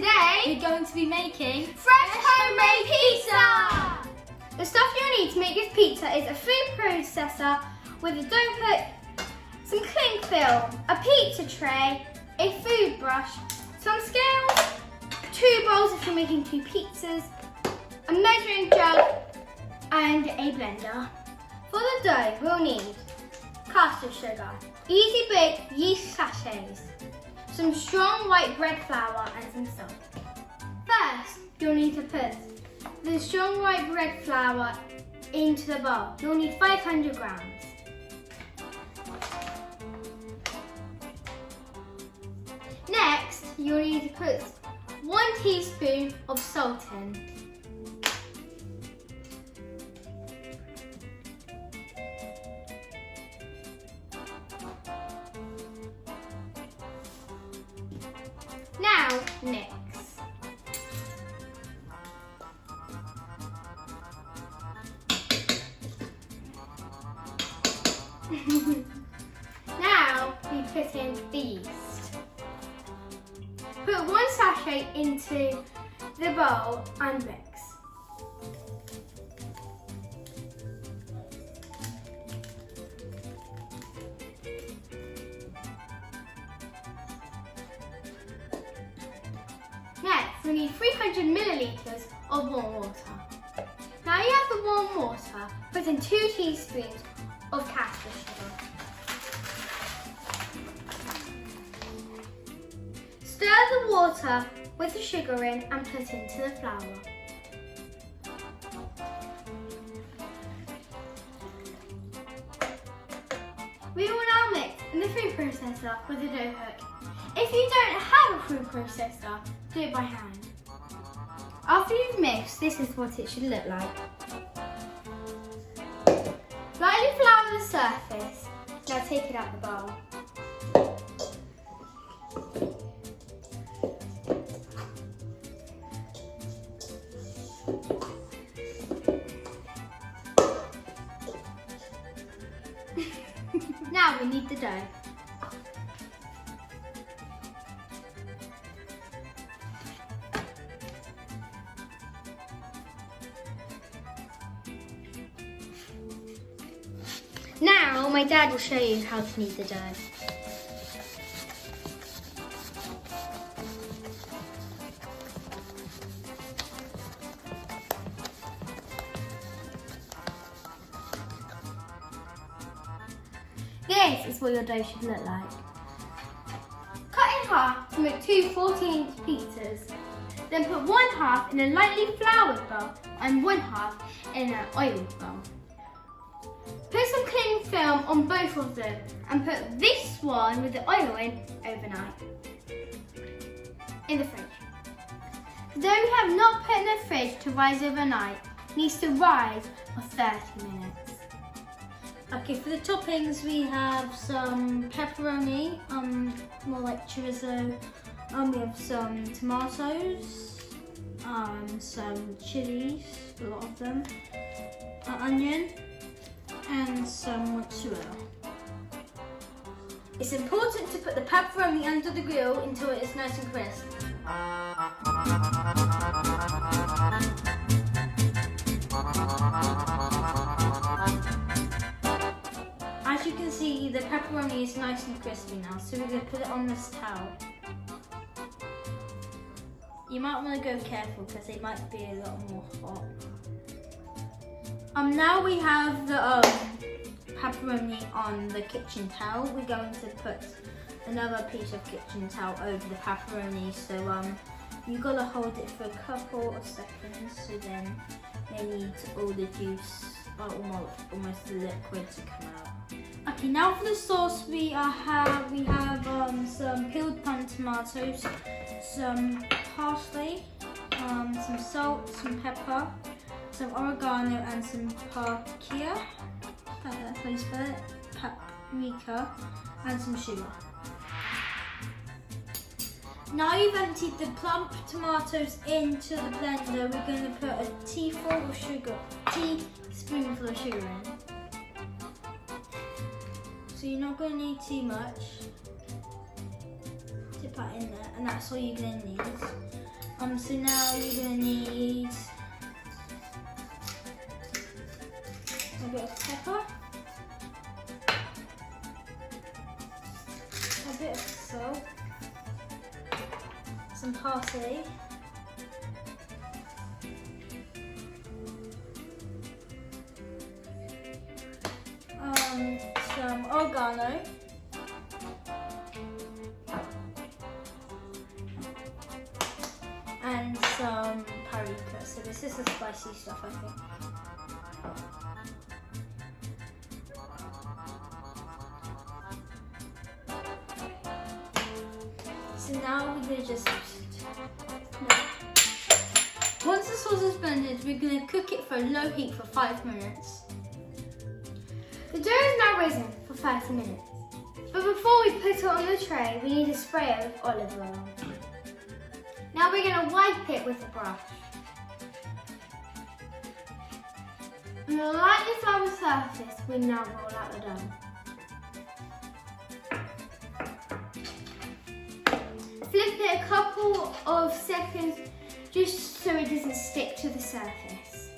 today we're going to be making fresh homemade pizza! The stuff you'll need to make this pizza is a food processor with a dough hook, some cling film, a pizza tray, a food brush, some scales, 2 bowls if you're making 2 pizzas, a measuring jug, and a blender. For the dough, we'll need caster sugar, easy bake yeast sachets, some strong white bread flour, and some salt. First, you'll need to put the strong white bread flour into the bowl. You'll need 500 grams. Next, you'll need to put 1 teaspoon of salt in. Now, mix. Now, we put in the yeast. Put 1 sachet into the bowl and mix. Next, we need 300 millilitres of warm water. Now you have the warm water, put in 2 teaspoons of caster sugar. Stir the water with the sugar in and put into the flour. We will now mix in the food processor with a dough hook. If you don't have a food processor, do it by hand. After you've mixed, this is what it should look like. Lightly flour the surface. Now take it out the bowl. Now we need the dough. Now my dad will show you how to knead the dough. This is what your dough should look like. Cut in half to make 2 14-inch pizzas. Then put 1 half in a lightly floured bowl and 1 half in an oiled bowl. Put some cling film on both of them and put this one with the oil in overnight in the fridge. The dough we have not put in the fridge to rise overnight needs to rise for 30 minutes. Okay, for the toppings we have some pepperoni, more like chorizo. We have some tomatoes, some chilies, a lot of them, onion, and some mozzarella. It's important to put the pepperoni under the grill until it is nice and crisp. As you can see, the pepperoni is nice and crispy now, so we're going to put it on this towel. You might want to go careful because it might be a lot more hot. Now we have the pepperoni on the kitchen towel. We're going to put another piece of kitchen towel over the pepperoni, so you've got to hold it for a couple of seconds, so then they need all the juice, almost the liquid to come out. Okay, now for the sauce we have some peeled pan tomatoes, some parsley, some salt, some pepper, some oregano, and some paprika. That's how you spell it. Paprika, and some sugar. Now you've emptied the plump tomatoes into the blender, we're going to put a teaspoonful of sugar in. So you're not going to need too much. Dip that in there, and that's all you're going to need. So now you're gonna need a bit of pepper, a bit of salt, some parsley, some oregano, and some paprika. So this is the spicy stuff, I think. So now we're gonna just once the sauce is blended, we're gonna cook it for a low heat for 5 minutes. The dough is now risen for 30 minutes. But before we put it on the tray, we need to spray it with olive oil. Now we're going to wipe it with a brush. On a lightly floured surface, we now roll out the dough. Flip it a couple of seconds just so it doesn't stick to the surface.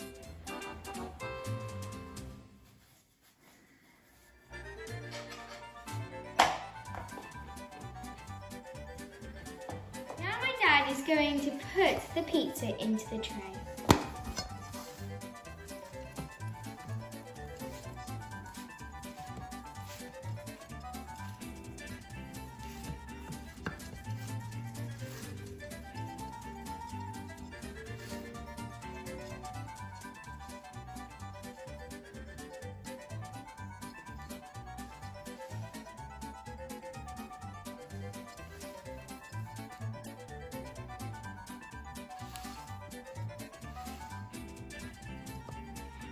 Now my dad is going to put the pizza into the tray.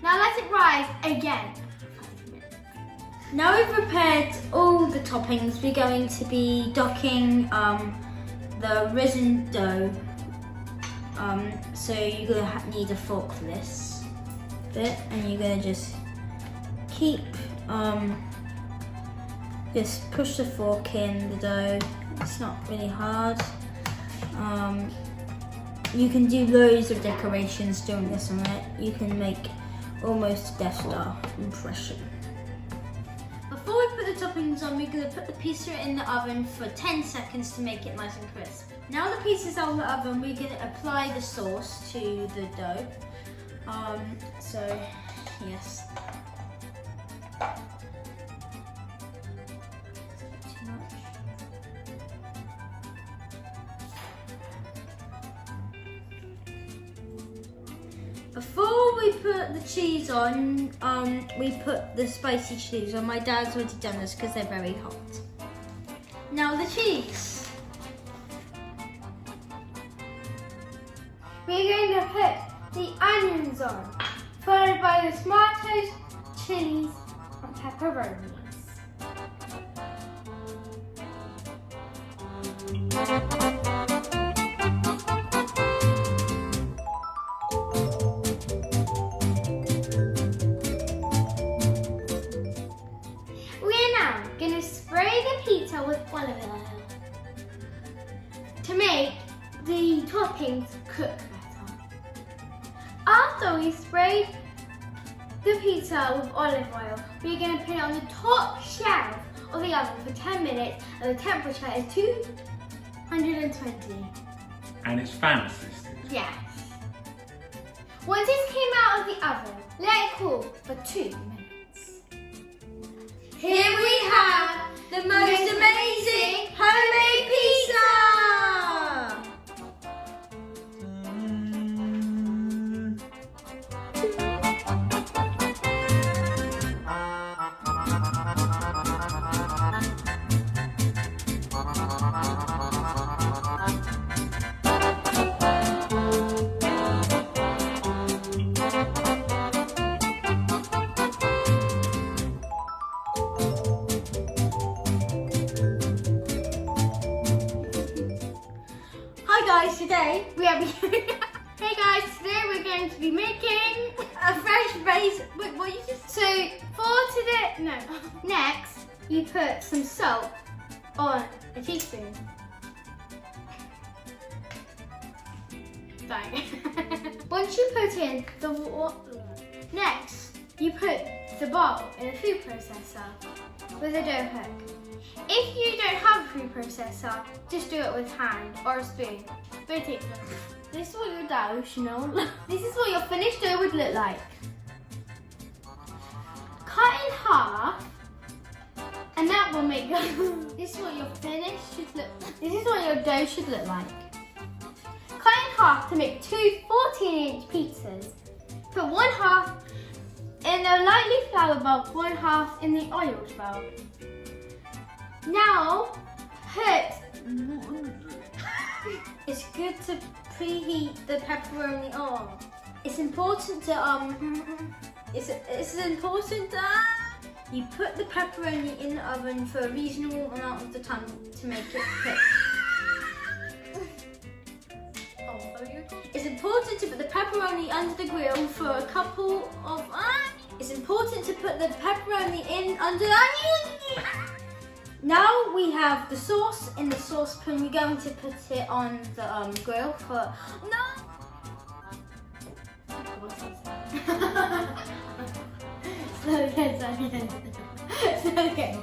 Now let it rise again. Now we've prepared all the toppings, we're going to be docking the risen dough. So you're going to need a fork for this bit, and you're going to just keep, just push the fork in the dough. It's not really hard. You can do loads of decorations doing this on it. You can make almost Death Star impression. Before we put the toppings on, we're going to put the pizza in the oven for 10 seconds to make it nice and crisp. Now the pizza's out of the oven, we're going to apply the sauce to the dough. Yes. Too much. Before we put the cheese on, we put the spicy cheese on. My dad's already done this because they're very hot. Now the cheese. We're going to put the onions on, followed by the tomatoes, chilies, and pepperonis. We're now going to spray the pizza with olive oil to make the toppings cook better. After we sprayed the pizza with olive oil, we're going to put it on the top shelf of the oven for 10 minutes, and the temperature is 220. And it's fan assisted. Yes. Once it came out of the oven, let it cool for 2 minutes. Here we have the most amazing homemade pizza! Today we are Hey guys, today we're going to be making a fresh base. Wait, what you just? So next you put some salt on a teaspoon. thing. Once you put in the next, you put the bowl in a food processor with a dough hook. If you don't have a food processor, just do it with hand or a spoon. This is what your dough should know. This is what your finished dough would look like. Cut in half, and that will make. This is what your finished should look. This is what your dough should look like. Cut in half to make two 14-inch pizzas. Put one half in a lightly floured bowl, one half in the oiled bowl. Now, it's good to preheat the pepperoni oil. It's important to you put the pepperoni in the oven for a reasonable amount of the time to make it cook. It's important to put the pepperoni under the grill for a couple of. It's important to put the pepperoni in under. Now we have the sauce in the saucepan. We're going to put it on the grill for. No. So again.